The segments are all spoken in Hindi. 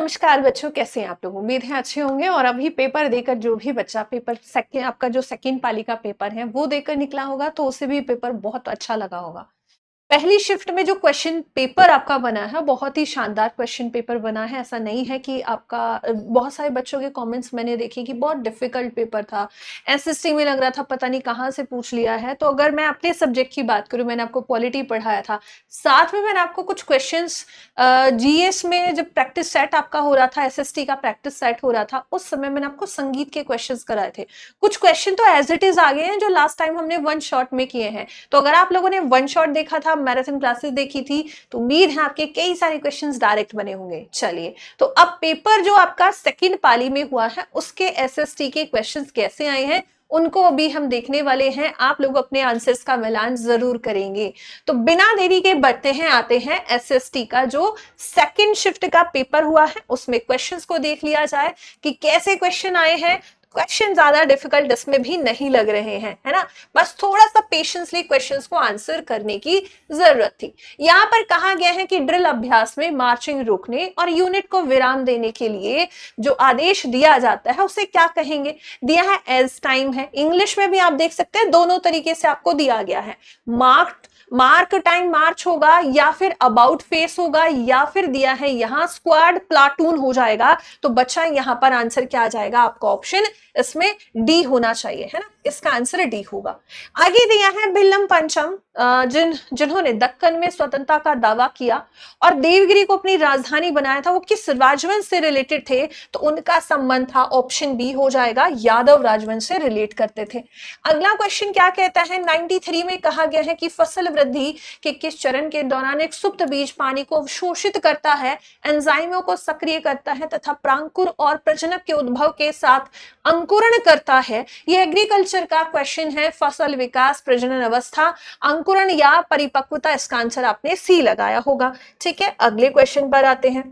नमस्कार बच्चों, कैसे हैं आप लोग। उम्मीद है अच्छे होंगे। और अभी पेपर देकर जो भी बच्चा पेपर सेकंड आपका जो सेकंड पाली का पेपर है वो देकर निकला होगा तो उसे भी पेपर बहुत अच्छा लगा होगा। पहली शिफ्ट में जो क्वेश्चन पेपर आपका बना है बहुत ही शानदार क्वेश्चन पेपर बना है। ऐसा नहीं है कि आपका बहुत सारे बच्चों के कमेंट्स मैंने देखे कि बहुत डिफिकल्ट पेपर था, एसएसटी में लग रहा था पता नहीं कहाँ से पूछ लिया है। तो अगर मैं अपने सब्जेक्ट की बात करूं, मैंने आपको पॉलिटी पढ़ाया था, साथ में मैंने आपको कुछ क्वेश्चंस जीएस में जब प्रैक्टिस सेट आपका हो रहा था, एसएसटी का प्रैक्टिस सेट हो रहा था, उस समय मैंने आपको संगीत के क्वेश्चंस कराए थे। कुछ क्वेश्चन तो एज इट इज आ गए हैं जो लास्ट टाइम हमने वन शॉट में किए हैं। तो अगर आप लोगों ने वन शॉट देखा था, मैराथन क्लासेस देखी थी, तो उम्मीद है आपके कई सारे क्वेश्चंस डायरेक्ट बने होंगे। चलिए, तो अब पेपर जो आपका सेकंड पाली में हुआ है उसके एसएसटी के क्वेश्चंस कैसे आए हैं उनको अभी हम देखने वाले हैं। आप लोग अपने आंसर्स का मिलान जरूर करेंगे। तो बिना देरी के बढ़ते हैं, आते हैं एसएसटी का जो सेकंड शिफ्ट का पेपर हुआ है उसमें क्वेश्चंस को देख लिया जाए कि कैसे क्वेश्चन आए हैं। क्वेश्चन ज्यादा डिफिकल्ट इसमें भी नहीं लग रहे हैं, है ना। बस थोड़ा सा पेशेंसली क्वेश्चंस को आंसर करने की जरूरत थी। यहाँ पर कहा गया है कि ड्रिल अभ्यास में मार्चिंग रोकने और यूनिट को विराम देने के लिए जो आदेश दिया जाता है उसे क्या कहेंगे। दिया है एज टाइम है, इंग्लिश में भी आप देख सकते हैं दोनों तरीके से आपको दिया गया है। मार्क टाइम मार्च होगा या फिर अबाउट फेस होगा या फिर दिया है यहाँ स्क्वाड प्लाटून हो जाएगा। तो बच्चा यहाँ पर आंसर क्या आ जाएगा, आपका ऑप्शन इसमें डी होना चाहिए, है ना। इसका आंसर डी होगा। आगे दिया है भिल्लम पंचम जिन्होंने दक्कन में स्वतंत्रता का दावा किया और देवगिरी को अपनी राजधानी बनाया था, वो किस राजवंश से रिलेटेड थे। तो उनका संबंध था, ऑप्शन बी हो जाएगा, यादव राजवंश से रिलेट करते थे। अगला क्वेश्चन क्या कहता है, 93 में कहा गया है कि फसल वृद्धि के किस चरण के दौरान एक सुप्त बीज पानी को अवशोषित करता है, एंजाइमों को सक्रिय करता है तथा प्रांकुर और प्रजनक के उद्भव के साथ अंकुरण करता है। यह एग्रीकल्चर का क्वेश्चन है। फसल विकास, प्रजनन अवस्था, अंकुरण या परिपक्वता, इसका आंसर आपने सी लगाया होगा। ठीक है, अगले क्वेश्चन पर आते हैं।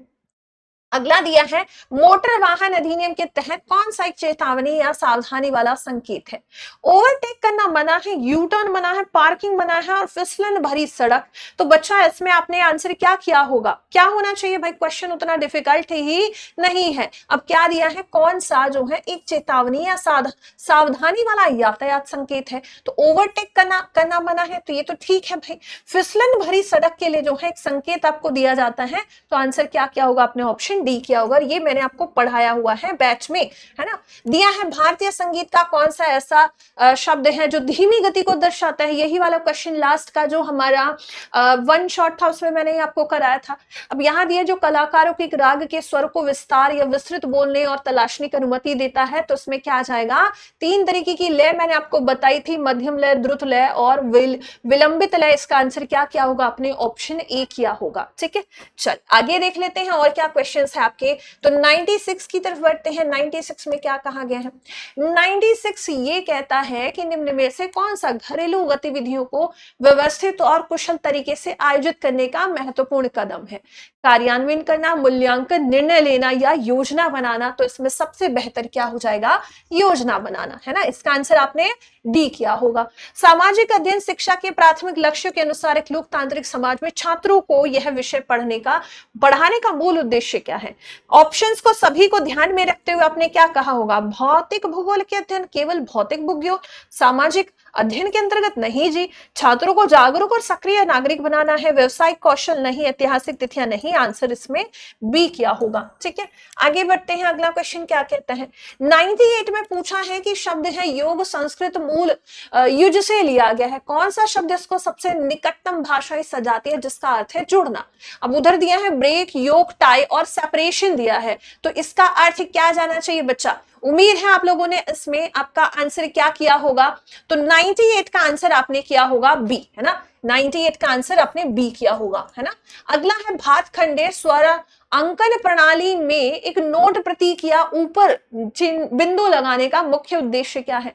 अगला दिया है मोटर वाहन अधिनियम के तहत कौन सा एक चेतावनी या सावधानी वाला संकेत है। ओवरटेक करना मना है, यू टर्न मना है, पार्किंग मना है और फिसलन भरी सड़क। तो बच्चा इसमें आपने आंसर क्या किया होगा, क्या होना चाहिए भाई। क्वेश्चन उतना डिफिकल्ट ही नहीं है। अब क्या दिया है, कौन सा जो है एक चेतावनी या सावधानी वाला यातायात संकेत है। तो ओवरटेक करना मना है, तो ये तो ठीक है भाई। फिसलन भरी सड़क के लिए जो है एक संकेत आपको दिया जाता है, तो आंसर क्या क्या होगा, आपने ऑप्शन डी किया होगा। ये मैंने आपको पढ़ाया हुआ है बैच में, है ना। दिया है भारतीय संगीत का कौन सा ऐसा शब्द है जो धीमी गति को दर्शाता है। यही वाला क्वेश्चन लास्ट का जो हमारा वन शॉट था उसमें मैंने आपको कराया था। अब यहाँ दिया जो कलाकारों के राग के स्वर को विस्तार या विस्तृत बोलने और तलाशने की अनुमति देता है, तो इसमें क्या आ जाएगा, तीन तरीके की लय मैंने आपको बताई थी, मध्यम लय, द्रुत लय और विलंबित लय। इसका आंसर क्या क्या होगा, आपने ऑप्शन ए किया होगा। ठीक है, चल आगे देख लेते हैं और क्या क्वेश्चन है आपके। तो 96 की तरफ बढ़ते हैं। 96 में क्या कहा गया है, 96 ये कहता है कि निम्न में से कौन सा घरेलू गतिविधियों को व्यवस्थित और कुशल तरीके से आयोजित करने का महत्वपूर्ण कदम है। कार्यान्वयन करना, मूल्यांकन, निर्णय लेना या योजना बनाना। तो इसमें सबसे बेहतर क्या हो जाएगा, योजना बनाना, है ना। इसका आंसर आपने डी किया होगा। सामाजिक अध्ययन शिक्षा के प्राथमिक लक्ष्य के अनुसार एक लोकतांत्रिक समाज में छात्रों को यह विषय बढ़ाने का मूल उद्देश्य क्या है। ऑप्शंस को सभी को ध्यान में रखते हुए आपने क्या कहा होगा, भौतिक भूगोल के अध्ययन, केवल भौतिक भूगोल, सामाजिक अध्ययन के अंतर्गत नहीं जी। छात्रों को जागरूक और सक्रिय नागरिक बनाना है, व्यवसायिक कौशल नहीं, ऐतिहासिक तिथियां नहीं। आंसर इसमें बी किया होगा। ठीक है, आगे बढ़ते हैं। अगला क्वेश्चन क्या कहता है, 98 में पूछा है कि शब्द है योग संस्कृत मूल युज से लिया गया है। कौन सा शब्द इसको सबसे निकटतम भाषाई सजाती है जिसका अर्थ है जुड़ना। अब उधर दिया है ब्रेक, योग, टाई और सेपरेशन दिया है। तो इसका अर्थ क्या जाना चाहिए बच्चा, उम्मीद है आप लोगों ने इसमें आपका आंसर क्या किया होगा। तो 98 का आंसर आपने किया होगा बी, है ना। 98 का आंसर आपने बी किया होगा, है ना। अगला है भातखंडे स्वर अंकन प्रणाली में एक नोट प्रतीक या ऊपर बिंदु लगाने का मुख्य उद्देश्य क्या है।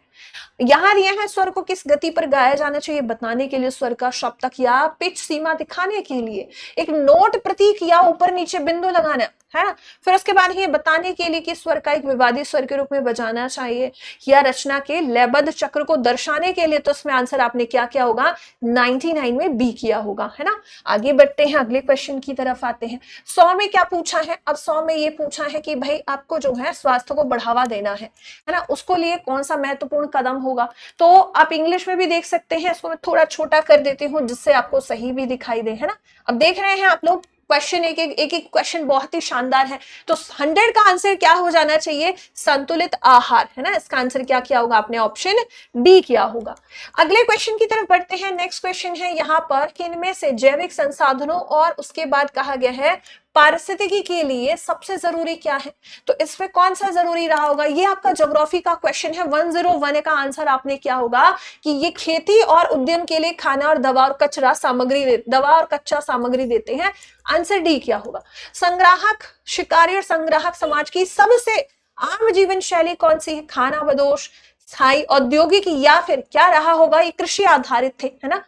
यहां दिया है स्वर को किस गति पर गाया जाना चाहिए बताने के लिए, स्वर का सप्तक या पिच सीमा दिखाने के लिए एक नोट प्रतीक या ऊपर नीचे बिंदु लगाना, है ना। फिर उसके बाद ये बताने के लिए कि स्वर का एक विवादी स्वर के रूप में बजाना चाहिए या रचना के लयबद्ध चक्र को दर्शाने के लिए। तो इसमें आंसर आपने क्या किया होगा, 99 99 में बी किया होगा, है ना। आगे बढ़ते हैं, अगले क्वेश्चन की तरफ आते हैं। 100 में क्या पूछा है? अब 100 में ये पूछा है कि भाई आपको जो है स्वास्थ्य को बढ़ावा देना है ना, उसको लिए कौन सा महत्वपूर्ण कदम होगा। तो आप इंग्लिश में भी देख सकते हैं, इसको मैं थोड़ा छोटा कर देती हूँ जिससे आपको सही भी दिखाई दे, है ना। अब देख रहे हैं आप लोग क्वेश्चन, एक क्वेश्चन बहुत ही शानदार है। तो 100 का आंसर क्या हो जाना चाहिए? संतुलित आहार, है ना। इसका आंसर क्या किया होगा आपने? ऑप्शन डी किया होगा। अगले क्वेश्चन की तरफ बढ़ते हैं। नेक्स्ट क्वेश्चन है यहाँ पर कि इनमें से जैविक संसाधनों और उसके बाद कहा गया है पारिस्थितिकी के लिए सबसे जरूरी क्या है। तो इसमें कौन सा जरूरी रहा होगा? ये आपका ज्योग्राफी का क्वेश्चन है। 101 का आंसर आपने क्या होगा कि ये खेती और उद्यम के लिए खाना और दवा और कचरा सामग्री, दवा और कच्चा सामग्री देते हैं। आंसर डी क्या होगा? संग्राहक, शिकारी और संग्राहक समाज की सबसे आम जीवन शैली कौन सी है? खाना बदोश, स्थायी, औद्योगिक या फिर क्या रहा होगा? ये कृषि आधारित थे, है ना।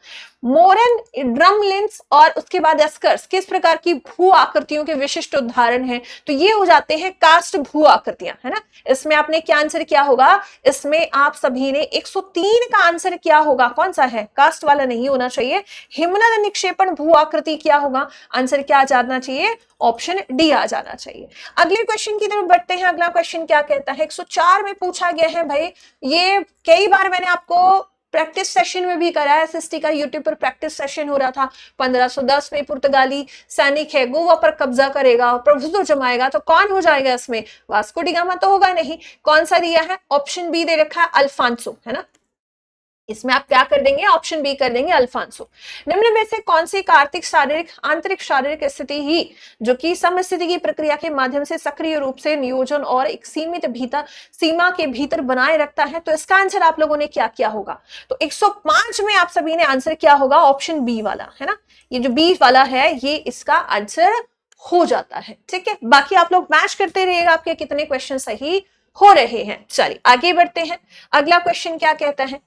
मोरन, ड्रमलिन्स और उसके बाद एस्कर्स किस प्रकार की भू आकृतियों के विशिष्ट उदाहरण हैं? तो ये हो जाते हैं कास्ट भू आकृतियां, है ना। इसमें आपने क्या आंसर किया होगा? इसमें आप सभी ने 103 का आंसर किया होगा। कौन सा है? कास्ट वाला नहीं होना चाहिए। हिमनद निक्षेपण भू आकृति क्या होगा? आंसर क्या आ जाना चाहिए? ऑप्शन डी आ जाना चाहिए। अगले क्वेश्चन की तरफ बढ़ते हैं। अगला क्वेश्चन क्या कहता है? 104 में पूछा गया है भाई, ये कई बार मैंने आपको प्रैक्टिस सेशन में भी कराया। एसएसटी का यूट्यूब पर प्रैक्टिस सेशन हो रहा था। 1510 में पुर्तगाली सैनिक है, गोवा पर कब्जा करेगा और प्रभुत्व जमाएगा, तो कौन हो जाएगा इसमें? वास्को डी गामा तो होगा नहीं। कौन सा दिया है? ऑप्शन बी दे रखा है, अल्फांसो, है ना। इसमें आप क्या कर देंगे? ऑप्शन बी कर देंगे, अल्फांसो। निम्न में से कौन सी कार्तिक शारीरिक आंतरिक शारीरिक स्थिति ही जो कि समस्थिति की प्रक्रिया के माध्यम से सक्रिय रूप से नियोजन और एक सीमित भीतर सीमा के भीतर बनाए रखता है? तो इसका आंसर आप लोगों ने क्या किया होगा? तो 105 में आप सभी ने आंसर किया होगा ऑप्शन बी वाला, है ना। ये जो बी वाला है ये इसका आंसर हो जाता है, ठीक है। बाकी आप लोग मैच करते रहिएगा, आपके कितने क्वेश्चन सही हो रहे हैं। चलिए आगे बढ़ते हैं। अगला क्वेश्चन क्या कहता है?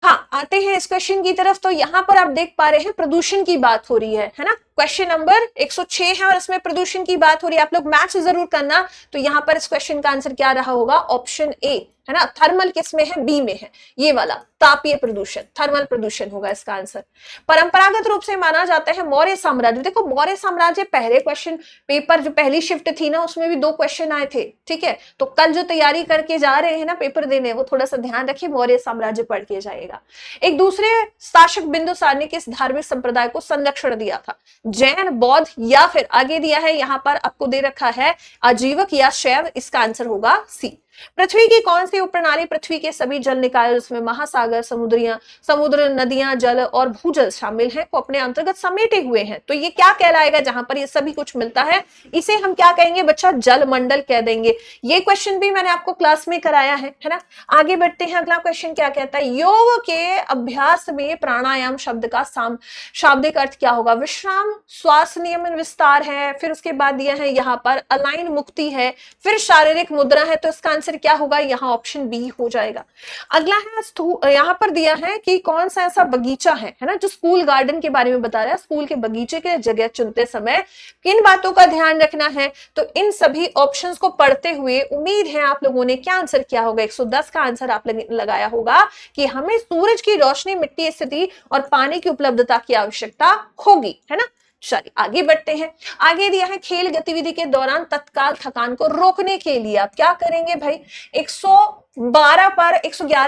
हाँ, आते हैं इस क्वेश्चन की तरफ। तो यहाँ पर आप देख पा रहे हैं प्रदूषण की बात हो रही है ना। क्वेश्चन नंबर 106 है और इसमें प्रदूषण की बात हो रही है। आप लोग मैच जरूर करना। तो यहाँ पर इस क्वेश्चन का आंसर क्या रहा होगा? ऑप्शन ए, है ना। थर्मल किस में है? बी में है। ये वाला तापीय प्रदूषण, थर्मल प्रदूषण होगा इसका आंसर। परंपरागत रूप से माना जाता है मौर्य साम्राज्य। देखो मौर्य साम्राज्य पहले क्वेश्चन पेपर जो पहली शिफ्ट थी ना उसमें भी 2 क्वेश्चन आए थे, ठीक है। तो कल जो तैयारी करके जा रहे हैं ना पेपर देने, वो थोड़ा सा ध्यान रखिए, मौर्य साम्राज्य पढ़ के जाएगा। एक दूसरे शासक बिंदुसार ने किस धार्मिक संप्रदाय को संरक्षण दिया था? जैन, बौद्ध या फिर आगे दिया है यहाँ पर आपको दे रखा है आजीवक या शैव। इसका आंसर होगा सी। पृथ्वी की कौन सी उपप्रणाली पृथ्वी के सभी जल निकाय जिसमें महासागर, समुद्र, नदियां, जल और भूजल शामिल हैं, को अपने अंतर्गत समेटे हुए हैं? तो ये क्या कहलाएगा? जहां पर ये सभी कुछ मिलता है इसे हम क्या कहेंगे बच्चा? जल मंडल कह देंगे। ये क्वेश्चन भी मैंने आपको क्लास में कराया है ना। आगे बढ़ते हैं। अगला क्वेश्चन क्या कहता है? योग के अभ्यास में प्राणायाम शब्द का शाब्दिक अर्थ क्या होगा? विश्राम, श्वास नियमन विस्तार है, फिर उसके बाद दिया है यहाँ पर अलाइन मुक्ति है, फिर शारीरिक मुद्रा है। तो इसका आंसर क्या होगा? यहाँ ऑप्शन बी हो जाएगा। अगला है यहाँ पर दिया है कि कौन सा ऐसा बगीचा है ना, जो स्कूल गार्डन के बारे में बता रहा है। स्कूल के बगीचे के जगह चुनते समय किन बातों का ध्यान रखना है? तो इन सभी ऑप्शंस को पढ़ते हुए उम्मीद है आप लोगों ने क्या आंसर किया होगा? 110 का आंसर आप लगाया होगा कि हमें सूरज की रोशनी, मिट्टी स्थिति और पानी की उपलब्धता की आवश्यकता होगी, है ना। चलिए आगे बढ़ते हैं। आगे दिया है खेल गतिविधि के दौरान तत्काल थकान को रोकने के लिए आप क्या करेंगे भाई? 111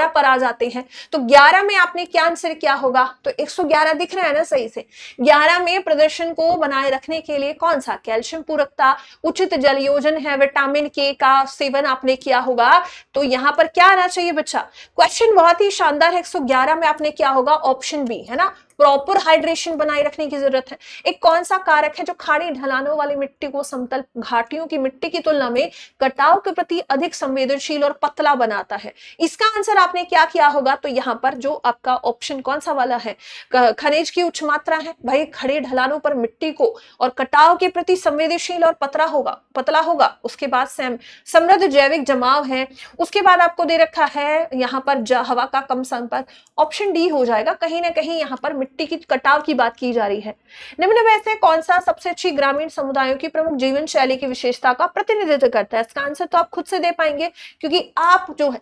पर आ जाते हैं। तो 11 में आपने क्या आंसर किया होगा? तो 111 दिख रहा है ना सही से। 11 में प्रदर्शन को बनाए रखने के लिए कौन सा? कैल्शियम पूरकता, उचित जल योजन है, विटामिन के का सेवन आपने किया होगा। तो यहाँ पर क्या आना चाहिए बच्चा? क्वेश्चन बहुत ही शानदार है। 111 में आपने क्या होगा? ऑप्शन बी, है ना। प्रॉपर हाइड्रेशन बनाए रखने की जरूरत है। एक कौन सा कारक है जो खाड़ी ढलानों वाली मिट्टी को समतल घाटियों की मिट्टी की तुलना में कटाव के प्रति अधिक संवेदनशील और पतला बनाता है? इसका आंसर आपने क्या किया होगा? तो यहाँ पर जो आपका ऑप्शन कौन सा वाला है? खनिज की उच्च मात्रा है भाई। खड़ी ढलानों पर मिट्टी को और कटाव के प्रति संवेदनशील और पतला होगा। उसके बाद समृद्ध जैविक जमाव है। उसके बाद आपको दे रखा है यहाँ पर हवा का कम संपर्क। ऑप्शन डी हो जाएगा। कहीं ना कहीं यहाँ पर मिट्टी की कटाव की बात की जा रही है। निम्न में से कौन सा सबसे अच्छी ग्रामीण समुदायों की प्रमुख जीवन शैली की विशेषता का प्रतिनिधित्व करता है? इसका आंसर तो आप खुद से दे पाएंगे क्योंकि आप जो है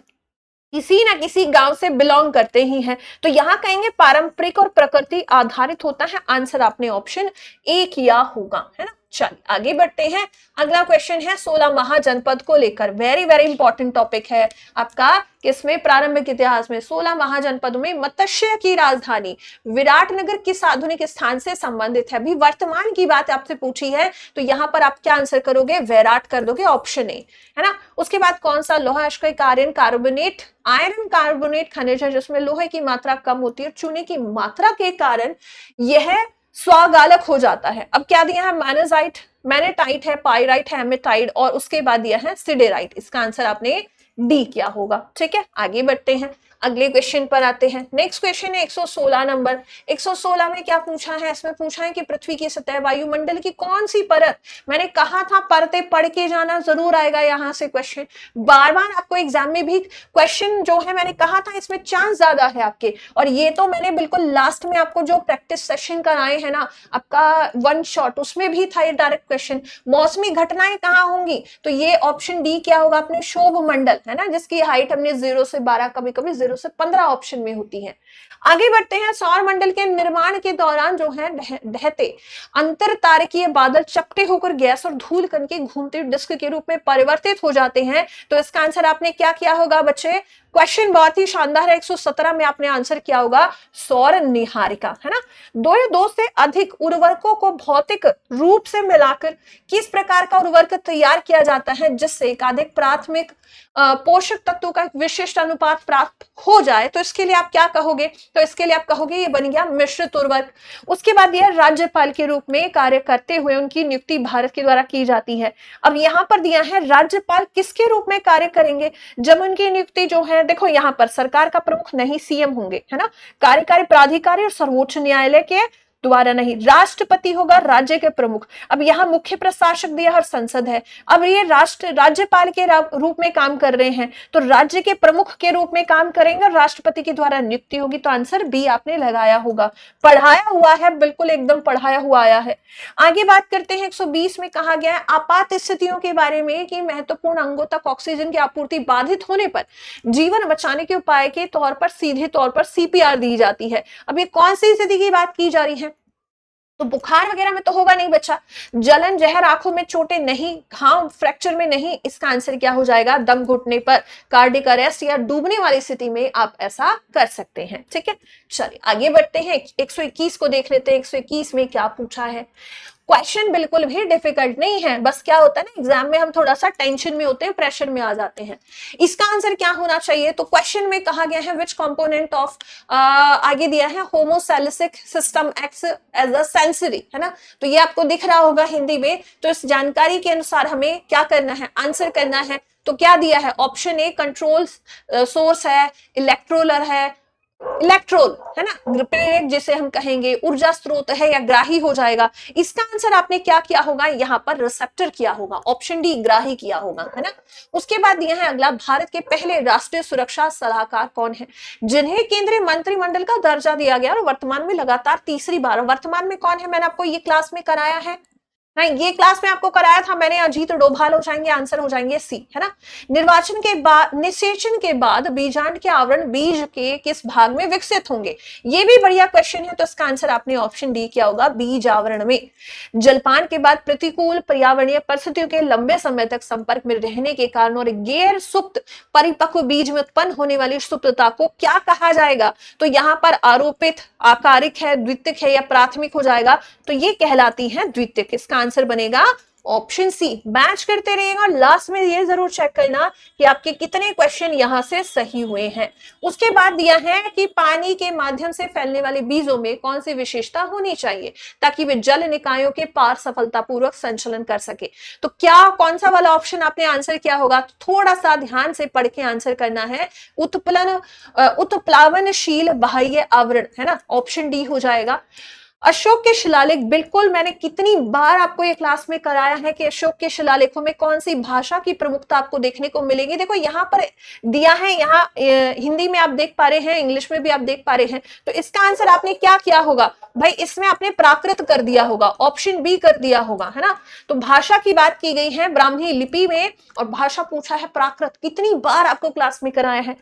किसी ना किसी गांव से बिलोंग करते ही हैं। तो यहां कहेंगे पारंपरिक और प्रकृति आधारित होता है। आंसर आपने ऑप्शन ए किया होगा, है ना। चलिए आगे बढ़ते हैं। अगला क्वेश्चन है 16 महाजनपद को लेकर, वेरी वेरी इंपॉर्टेंट टॉपिक है आपका। किसमें? प्रारंभिक इतिहास में 16 महाजनपदों में मत्स्य की राजधानी विराटनगर किस आधुनिक स्थान से संबंधित है? अभी वर्तमान की बात आपसे पूछी है, तो यहां पर आप क्या आंसर करोगे? वैराट कर दोगे, ऑप्शन ए, है ना। उसके बाद कौन सा लोहा अयस्क कार्बन कार्बोनेट आयरन कार्बोनेट खनिज है जिसमें लोहे की मात्रा कम होती है, चूने की मात्रा के कारण यह स्वागालक हो जाता है। अब क्या दिया है? मैनेजाइट, मैनेटाइट है, पाइराइट है, एमेटाइट, और उसके बाद दिया है सिडेराइट। इसका आंसर आपने डी किया होगा। ठीक है, आगे बढ़ते हैं, अगले क्वेश्चन पर आते हैं। नेक्स्ट क्वेश्चन है 116 नंबर। 116 में क्या पूछा है? इसमें पूछा है कि पृथ्वी की सतह वायुमंडल की कौन सी परत, मैंने कहा था परतें पढ़ के जाना, जरूर आएगा यहां से क्वेश्चन। बार बार आपको एग्जाम में भी क्वेश्चन जो है, मैंने कहा था इसमें चांस ज्यादा है आपके, और ये तो मैंने बिल्कुल लास्ट में आपको जो प्रैक्टिस सेशन कराए हैं ना आपका वन शॉट, उसमें भी था ये डायरेक्ट क्वेश्चन। मौसमी घटनाएं कहाँ होंगी? तो ये ऑप्शन डी क्या होगा अपने? शोभ मंडल, है ना, जिसकी हाइट हमने 0 से 12, कभी कभी 0 से 15 ऑप्शन में होती है। आगे बढ़ते हैं। सौर मंडल के निर्माण के दौरान जो है ढहते अंतर तारकीय बादल चपटे होकर गैस और धूल कण के घूमते डिस्क के रूप में परिवर्तित हो जाते हैं। तो इसका आंसर आपने क्या किया होगा बच्चे? क्वेश्चन बहुत ही शानदार है। 117 में आपने आंसर किया होगा सौर निहारिका, है ना। दो या दो से अधिक उर्वरकों को भौतिक रूप से मिलाकर किस प्रकार का उर्वरक तैयार किया जाता है जिससे एकाधिक प्राथमिक पोषक तत्वों का एक विशिष्ट अनुपात प्राप्त हो जाए? तो इसके लिए आप क्या कहोगे? तो इसके लिए आप कहोगे ये बन गया मिश्रित उर्वरक। उसके बाद यह राज्यपाल के रूप में कार्य करते हुए उनकी नियुक्ति भारत के द्वारा की जाती है। अब यहां पर दिया है राज्यपाल किसके रूप में कार्य करेंगे जब उनकी नियुक्ति जो है, देखो यहां पर सरकार का प्रमुख नहीं सीएम होंगे, है ना, कार्यकारी प्राधिकारी और सर्वोच्च न्यायालय के द्वारा नहीं, राष्ट्रपति होगा राज्य के प्रमुख। अब यहाँ मुख्य प्रशासक दिया और संसद है। अब ये राज्यपाल के रूप में काम कर रहे हैं, तो राज्य के प्रमुख के रूप में काम करेंगे और राष्ट्रपति के द्वारा नियुक्ति होगी। तो आंसर बी आपने लगाया होगा। पढ़ाया हुआ है, बिल्कुल एकदम पढ़ाया हुआ आया है। आगे बात करते हैं 120 में कहा गया है आपात स्थितियों के बारे में कि महत्वपूर्ण अंगों तक ऑक्सीजन की आपूर्ति बाधित होने पर जीवन बचाने के उपाय के तौर पर सीधे तौर पर सीपीआर दी जाती है। अब ये कौन सी स्थिति की बात की जा रही है? तो बुखार वगैरह में तो होगा नहीं बच्चा, जलन, जहर, आंखों में चोटें नहीं, घाव, फ्रैक्चर में नहीं। इसका आंसर क्या हो जाएगा? दम घुटने पर, कार्डियक अरेस्ट या डूबने वाली स्थिति में आप ऐसा कर सकते हैं। ठीक है, चलिए आगे बढ़ते हैं। 121 को देख लेते हैं। 121 में क्या पूछा है? क्वेश्चन बिल्कुल भी डिफिकल्ट नहीं है, बस क्या होता है ना एग्जाम में हम थोड़ा सा टेंशन में होते हैं, प्रेशर में आ जाते हैं। इसका आंसर क्या होना चाहिए? तो क्वेश्चन में कहा गया है विच कंपोनेंट ऑफ, आगे दिया है होमोसेलिसिक system acts as a sensory, है ना। तो ये आपको दिख रहा होगा हिंदी में। तो इस जानकारी के अनुसार हमें क्या करना है? आंसर करना है। तो क्या दिया है? ऑप्शन ए कंट्रोल सोर्स है, इलेक्ट्रोलर है, इलेक्ट्रोल, है ना, प्रेरक जिसे हम कहेंगे, ऊर्जा स्रोत है, या ग्राही हो जाएगा। इसका आंसर आपने क्या किया होगा? यहाँ पर रिसेप्टर किया होगा, ऑप्शन डी ग्राही किया होगा, है ना। उसके बाद दिया है अगला, भारत के पहले राष्ट्रीय सुरक्षा सलाहकार कौन है जिन्हें केंद्रीय मंत्रिमंडल का दर्जा दिया गया और वर्तमान में लगातार तीसरी बार? वर्तमान में कौन है? मैंने आपको ये क्लास में कराया है, नहीं ये क्लास में आपको कराया था मैंने। अजीत डोभाल हो जाएंगे, आंसर हो जाएंगे सी, है ना। निर्वाचन के बाद, निषेचन के बाद बीजांड के आवरण बीज के किस भाग में विकसित होंगे? ये भी बढ़िया क्वेश्चन है। तो इसका आंसर आपने ऑप्शन डी किया होगा, बीज आवरण में। जलपान के बाद प्रतिकूल पर्यावरणीय परिस्थितियों के लंबे समय तक संपर्क में रहने के कारण और गैर सुप्त परिपक्व बीज में उत्पन्न होने वाली सुप्तता को क्या कहा जाएगा? तो यहाँ पर आरोपित, आकारिक है, द्वितीयक है, या प्राथमिक हो जाएगा? तो ये कहलाती है द्वितीयक। इसका आंसर बनेगा ऑप्शन सी। मैच करते रहिएगा, लास्ट में ये जरूर चेक करना कि आपके कितने क्वेश्चन यहां से सही हुए हैं। उसके बाद दिया है कि पानी के माध्यम से फैलने वाले बीजों में कौन सी विशेषता होनी चाहिए ताकि वे जल निकायों के पार सफलतापूर्वक संचलन कर सके? तो क्या कौन सा वाला ऑप्शन आपने आंसर किया होगा? थोड़ा सा ध्यान से पढ़ के आंसर करना है। उत्प्लावनशील बाह्य आवरण, है ना, ऑप्शन डी हो जाएगा। अशोक के शिलालेख, बिल्कुल मैंने कितनी बार आपको ये क्लास में कराया है कि अशोक के शिलालेखों में कौन सी भाषा की प्रमुखता आपको देखने को मिलेगी। देखो यहाँ पर दिया है, यहाँ हिंदी में आप देख पा रहे हैं, इंग्लिश में भी आप देख पा रहे हैं। तो इसका आंसर आपने क्या किया होगा भाई, इसमें आपने प्राकृत कर दिया होगा, ऑप्शन बी कर दिया होगा, है ना। तो भाषा की बात की गई है ब्राह्मी लिपि में और भाषा पूछा है प्राकृत, कितनी बार आपको क्लास में कराया है।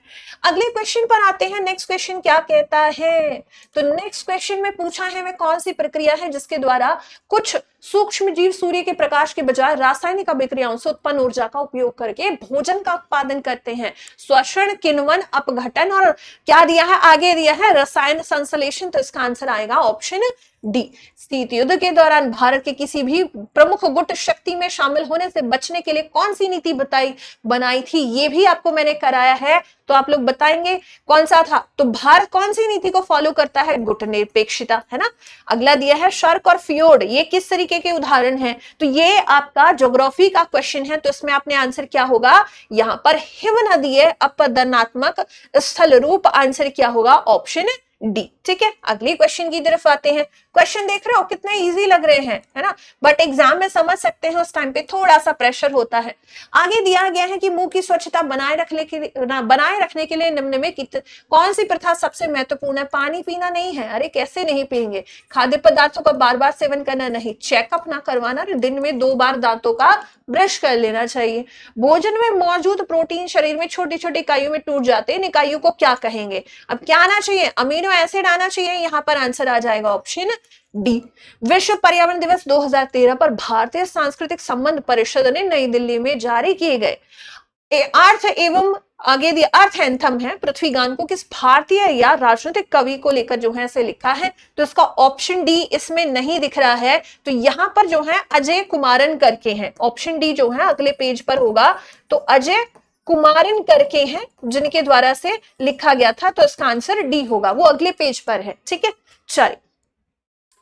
अगले क्वेश्चन पर आते हैं। नेक्स्ट क्वेश्चन क्या कहता है, तो नेक्स्ट क्वेश्चन में पूछा है वह कौन सी प्रक्रिया है जिसके द्वारा कुछ सूक्ष्म जीव सूर्य के प्रकाश के बजाय रासायनिक अभिक्रियाओं से उत्पन्न ऊर्जा का उपयोग करके भोजन का उत्पादन करते हैं। श्वसन, किण्वन, अपघटन और क्या दिया है, आगे दिया है रसायन संश्लेषण। तो इसका आंसर आएगा ऑप्शन डी। शीत युद्ध के दौरान भारत के किसी भी प्रमुख गुट शक्ति में शामिल होने से बचने के लिए कौन सी नीति बनाई थी, ये भी आपको मैंने कराया है। तो आप लोग बताएंगे कौन सा था। तो भारत कौन सी नीति को फॉलो करता है, गुट निरपेक्षता, है ना। अगला दिया है शर्क और फियोर्ड, ये किस तरीके के उदाहरण हैं। तो ये आपका ज्योग्राफी का क्वेश्चन है। तो इसमें आपने आंसर क्या होगा, यहाँ पर हिम नदी अपदनात्मक स्थल रूप, आंसर क्या होगा ऑप्शन डी। ठीक है, अगली क्वेश्चन की तरफ आते हैं। क्वेश्चन देख रहे हो कितने इजी लग रहे हैं, है ना, बट एग्जाम में समझ सकते हैं उस टाइम पे थोड़ा सा प्रेशर होता है। आगे दिया गया है कि मुंह की स्वच्छता बनाए रखने के लिए निम्न में कौन सी प्रथा सबसे महत्वपूर्ण है। पानी पीना नहीं है, अरे कैसे नहीं पिएंगे। खाद्य पदार्थों का बार बार सेवन करना नहीं, चेकअप ना करवाना, दिन में 2 बार दांतों का ब्रश कर लेना चाहिए। भोजन में मौजूद प्रोटीन शरीर में छोटी छोटी इकाइयों में टूट जाते हैं, इन इकाइयों को क्या कहेंगे। अब क्या आना चाहिए, अमीनो एसिड आना चाहिए। यहाँ पर आंसर आ जाएगा ऑप्शन डी। विश्व पर्यावरण दिवस 2013 पर भारतीय सांस्कृतिक संबंध परिषद ने नई दिल्ली में जारी किए गए अर्थ एवं आगे दिया अर्थ एंथम है पृथ्वी गान को किस भारतीय या राजनीतिक कवि को लेकर जो है इसे लिखा है। तो इसका ऑप्शन डी इसमें नहीं दिख रहा है। तो यहां पर जो है अजय कुमारन करके हैं, ऑप्शन डी जो है अगले पेज पर होगा। तो अजय कुमारन करके हैं जिनके द्वारा से लिखा गया था। तो इसका आंसर डी होगा, वो अगले पेज पर है। ठीक है, चलिए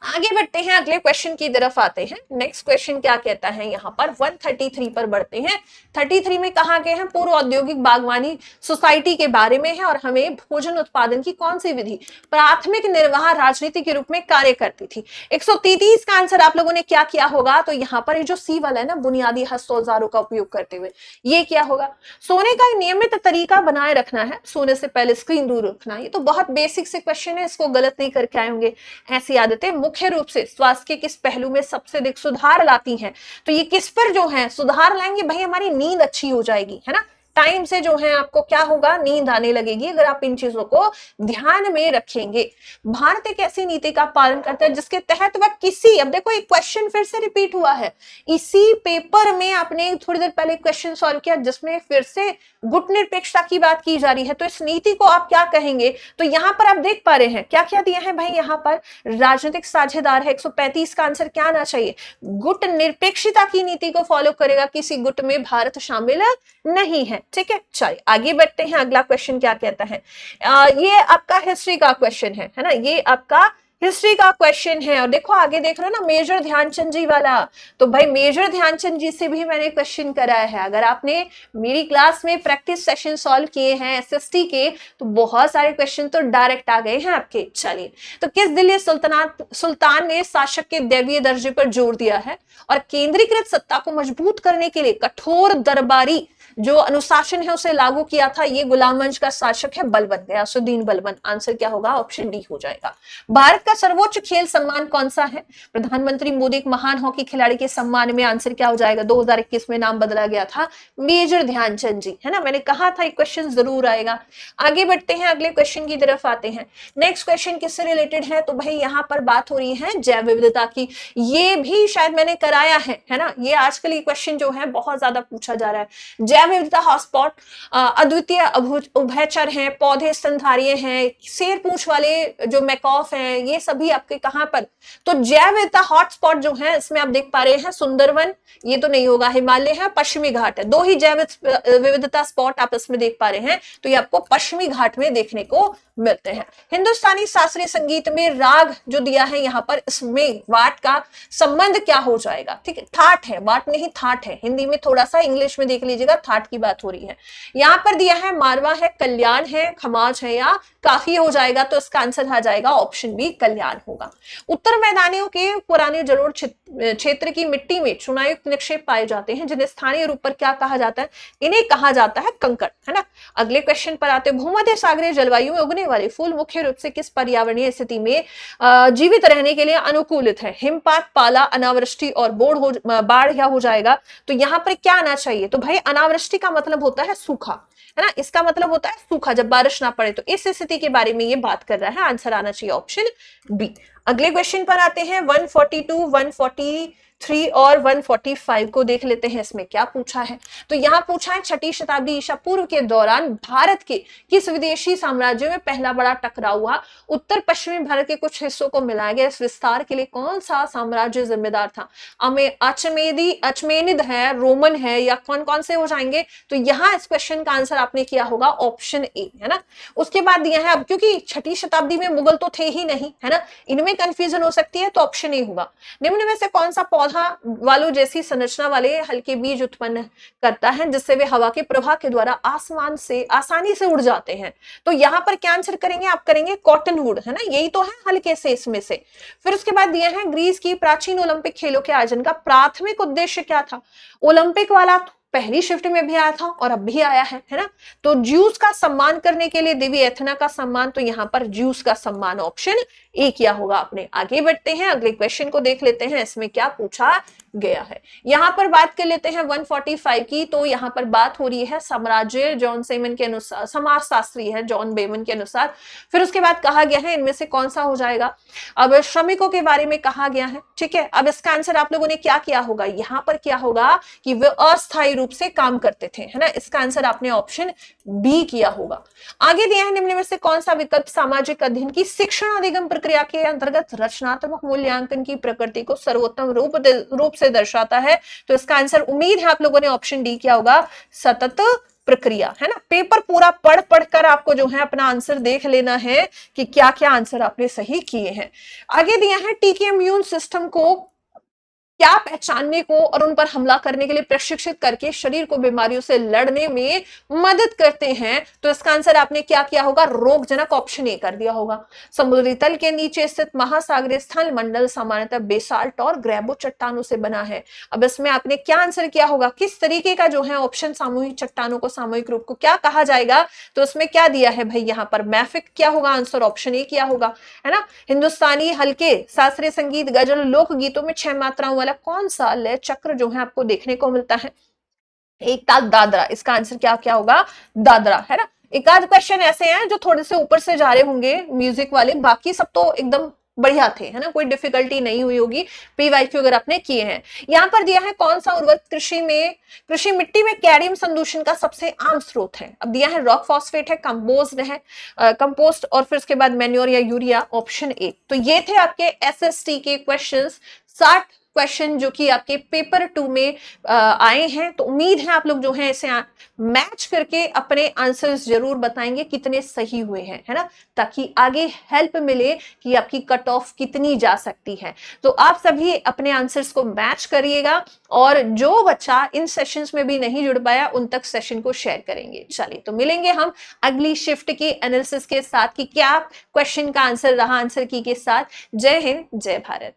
आगे बढ़ते हैं, अगले क्वेश्चन की तरफ आते हैं। नेक्स्ट क्वेश्चन क्या कहता है, यहाँ पर 133 पर बढ़ते हैं। 33 में कहा गया है पूर्व औद्योगिक बागवानी सोसाइटी के बारे में है और हमें भोजन उत्पादन की कौन सी विधि प्राथमिक निर्वाह राजनीति के रूप में कार्य करती थी। 133 का आंसर आप लोगों ने क्या किया होगा। तो यहाँ पर जो सी वाला है ना, बुनियादी हस्त औजारों का उपयोग करते हुए, ये क्या होगा। सोने का नियमित तरीका बनाए रखना है, सोने से पहले स्क्रीन दूर रखना। ये तो बहुत बेसिक से क्वेश्चन है, इसको गलत नहीं करके आए होंगे। ऐसी आदतें मुख्य रूप से स्वास्थ्य के किस पहलू में सबसे अधिक सुधार लाती हैं। तो ये किस पर जो है सुधार लाएंगे भाई, हमारी नींद अच्छी हो जाएगी, है ना। टाइम से जो है आपको क्या होगा, नींद आने लगेगी अगर आप इन चीजों को ध्यान में रखेंगे। भारत एक ऐसी नीति का पालन करता है जिसके तहत वह किसी, अब देखो एक क्वेश्चन फिर से रिपीट हुआ है इसी पेपर में, आपने थोड़ी देर पहले क्वेश्चन सॉल्व किया जिसमें फिर से गुट निरपेक्षता की बात की जा रही है। तो इस नीति को आप क्या कहेंगे। तो यहाँ पर आप देख पा रहे हैं क्या क्या दिया है भाई, यहाँ पर राजनीतिक साझेदार है। 135 का आंसर क्या आना चाहिए, गुट निरपेक्षता की नीति को फॉलो करेगा, किसी गुट में भारत शामिल नहीं है। ठीक है, चलिए आगे बढ़ते हैं। अगला क्वेश्चन क्या कहता है, ये आपका हिस्ट्री का क्वेश्चन है ना, ये आपका हिस्ट्री का क्वेश्चन है। और देखो आगे देख रहे हो ना, मेजर ध्यानचंद जी वाला। तो भाई मेजर ध्यानचंद जी से भी मैंने क्वेश्चन कराया है। अगर आपने मेरी क्लास में प्रैक्टिस सेशन सॉल्व किए हैं एसएसटी के, तो बहुत सारे क्वेश्चन तो डायरेक्ट आ गए हैं आपके। चलिए, तो किस दिल्ली सुल्तान ने शासक के दैवीय दर्जे पर जोर दिया है और केंद्रीकृत सत्ता को मजबूत करने के लिए कठोर दरबारी जो अनुशासन है उसे लागू किया था। ये गुलाम वंश का शासक है बलबन, गयासुद्दीन बलबन। आंसर क्या होगा, ऑप्शन डी हो जाएगा। भारत का सर्वोच्च खेल सम्मान कौन सा है। प्रधानमंत्री मोदी एक महान हॉकी खिलाड़ी के सम्मान में, आंसर क्या हो जाएगा, 2021 में नाम बदला गया था, मेजर ध्यानचंद जी, है ना। मैंने कहा था एक क्वेश्चन जरूर आएगा। आगे बढ़ते हैं, अगले क्वेश्चन की तरफ आते हैं। नेक्स्ट क्वेश्चन किससे रिलेटेड है, तो भाई यहाँ पर बात हो रही है जैव विविधता की। ये भी शायद मैंने कराया है ना। ये आजकल ये क्वेश्चन जो है बहुत ज्यादा पूछा जा रहा है। जैव विविधता हॉटस्पॉट अद्वितीय उभयचर हैं, पौधे स्तनधारी हैं, शेर पूंछ वाले जो मैकॉफ हैं, ये सभी आपके कहां पर। तो जैव विविधता हॉटस्पॉट जो है इसमें आप देख पा रहे हैं सुंदरवन, ये तो नहीं होगा, हिमालय है, पश्चिमी घाट है। 2 ही जैव विविधता स्पॉट आप इसमें देख पा रहे हैं। तो ये आपको पश्चिमी घाट में देखने को मिलते हैं। हिंदुस्तानी शास्त्रीय संगीत में राग जो दिया है यहाँ पर, इसमें वाट का संबंध क्या हो जाएगा। ठीक है, ठाट है, वाट नहीं ठाट है। हिंदी में थोड़ा सा, इंग्लिश में देख लीजिएगा, ठाट की बात हो रही है। यहाँ पर दिया है मारवा है, कल्याण है, खमाज है या काफी हो जाएगा, तो इसका आंसर आ जाएगा ऑप्शन बी कल्याण होगा। उत्तर मैदानियों के पुराने जलोढ़ क्षेत्र की मिट्टी में चूनायुक्त निक्षेप पाए जाते हैं, जिन्हें स्थानीय रूप पर क्या कहा जाता है? इन्हें कहा जाता है कंकड़, है ना। अगले क्वेश्चन पर आते, भूमध्य सागरीय जलवायु में उगने वाले फूल मुख्य रूप से किस पर्यावरणीय स्थिति में जीवित रहने के लिए अनुकूलित है? हिमपात, पाला, अनावृष्टि और बाढ़ या हो जाएगा, तो यहाँ पर क्या आना चाहिए? तो भाई अनावृष्टि का मतलब होता है सूखा, है ना, इसका मतलब होता है सूखा, जब बारिश ना पड़े, तो इस स्थिति के बारे में ये बात कर रहा है। आंसर आना चाहिए ऑप्शन बी। अगले क्वेश्चन पर आते हैं, 142, 143 और 145 को देख लेते हैं, इसमें क्या पूछा है। तो यहाँ पूछा है, 6ठी शताब्दी ईसा पूर्व के दौरान भारत के किस विदेशी साम्राज्य में पहला बड़ा टकराव हुआ? उत्तर पश्चिमी भारत के कुछ हिस्सों को मिलाया गया, इस विस्तार के लिए कौन सा साम्राज्य जिम्मेदार था? अचमेनिद है, रोमन है, या कौन कौन से हो जाएंगे? तो यहाँ इस क्वेश्चन का आंसर आपने किया होगा ऑप्शन ए, है ना। उसके बाद दिया है, अब क्योंकि 6ठी शताब्दी में मुगल तो थे ही नहीं, है ना, इनमें कंफ्यूजन हो सकती है, तो ऑप्शन ए होगा। निम्न में से कौन सा पौधा वालों जैसी संरचना वाले हल्के बीज उत्पन्न करता है, जिससे वे हवा के प्रवाह के द्वारा आसमान से आसानी से उड़ जाते हैं? तो यहाँ पर क्या आंसर करेंगे आप? करेंगे कॉटन वुड, है ना, यही तो है हल्के से इसमें से। फिर उसके बाद दिया है, ग्रीस की प्राचीन ओलंपिक खेलों के आयोजन का प्राथमिक उद्देश्य क्या था? ओलंपिक वाला पहली शिफ्ट में भी आया था और अब भी आया है ना। तो ज्यूस का सम्मान करने के लिए देवी एथना का सम्मान, तो यहाँ पर ज्यूस का सम्मान ऑप्शन ए किया होगा आपने। आगे बढ़ते हैं, अगले क्वेश्चन को देख लेते हैं, इसमें क्या पूछा गया है। यहाँ पर बात कर लेते हैं 145 की, तो यहाँ पर बात हो रही है साम्राज्य जॉन सेमन के अनुसार, समाजशास्त्री है जॉन बेमन के अनुसार। फिर उसके बाद कहा गया है, इनमें से कौन सा हो जाएगा? अब श्रमिकों के बारे में कहा गया है, ठीक है। अब इसका आंसर आप लोगों ने क्या किया होगा? यहाँ पर क्या होगा कि वे अस्थायी रूप से काम करते थे, है ना, इसका आंसर आपने ऑप्शन बी किया होगा। आगे दिया है, निम्न में से कौन सा विकल्प सामाजिक अध्ययन की शिक्षण अधिगम प्रक्रिया के अंतर्गत रचनात्मक मूल्यांकन की प्रकृति को सर्वोत्तम रूप से दर्शाता है? तो इसका आंसर उम्मीद है आप लोगों ने ऑप्शन डी किया होगा, सतत प्रक्रिया, है ना। पेपर पूरा पढ़ पढ़कर आपको जो है अपना आंसर देख लेना है कि क्या क्या आंसर आपने सही किए हैं। आगे दिया है, टीके इम्यून सिस्टम को क्या पहचानने को और उन पर हमला करने के लिए प्रशिक्षित करके शरीर को बीमारियों से लड़ने में मदद करते हैं? तो इसका आंसर आपने क्या किया होगा? रोगजनक, ऑप्शन ए कर दिया होगा। समुद्री तल के नीचे स्थित महासागरीय स्थल मंडल सामान्यतः बेसाल्ट और ग्रेबो चट्टानों से बना है। अब इसमें आपने क्या आंसर किया होगा? किस तरीके का जो है ऑप्शन सामूहिक चट्टानों को, सामूहिक रूप को क्या कहा जाएगा? तो इसमें क्या दिया है भाई? यहाँ पर मैफिक क्या होगा? आंसर ऑप्शन ए किया होगा, है ना। हिंदुस्तानी हल्के शास्त्रीय संगीत, गजल, लोकगीतों में 6 मात्राओं वाला कौन सा लय चक्र जो है आपको देखने को मिलता है? एक ताल दादरा, इसका आंसर क्या क्या होगा? दादरा, है ना। एक आध क्वेश्चन ऐसे हैं जो थोड़े से ऊपर से जा रहे होंगे म्यूजिक वाले, बाकी सब तो एकदम बढ़िया थे, है ना, कोई डिफिकल्टी नहीं हुई होगी। पीवाईक्यू अगर आपने किए हैं। यहाँ पर दिया है, कौन सा उर्वरक कृषि मिट्टी में कैडमियम संदूषण का सबसे आम स्रोत है? अब दिया है, रॉक फॉस्फेट है, कंपोस्ट और फिर उसके बाद मैन्योर या यूरिया, ऑप्शन ए। तो ये थे आपके एसएसटी के क्वेश्चंस, 60 क्वेश्चन जो कि आपके पेपर 2 में आए हैं। तो उम्मीद है आप लोग जो है इसे मैच करके अपने आंसर्स जरूर बताएंगे कितने सही हुए हैं, है ना, ताकि आगे हेल्प मिले कि आपकी कट ऑफ कितनी जा सकती है। तो आप सभी अपने आंसर्स को मैच करिएगा और जो बच्चा इन सेशंस में भी नहीं जुड़ पाया उन तक सेशन को शेयर करेंगे। चलिए, तो मिलेंगे हम अगली शिफ्ट के एनालिसिस के साथ कि क्या क्वेश्चन का आंसर रहा आंसर की के साथ। जय हिंद, जय भारत।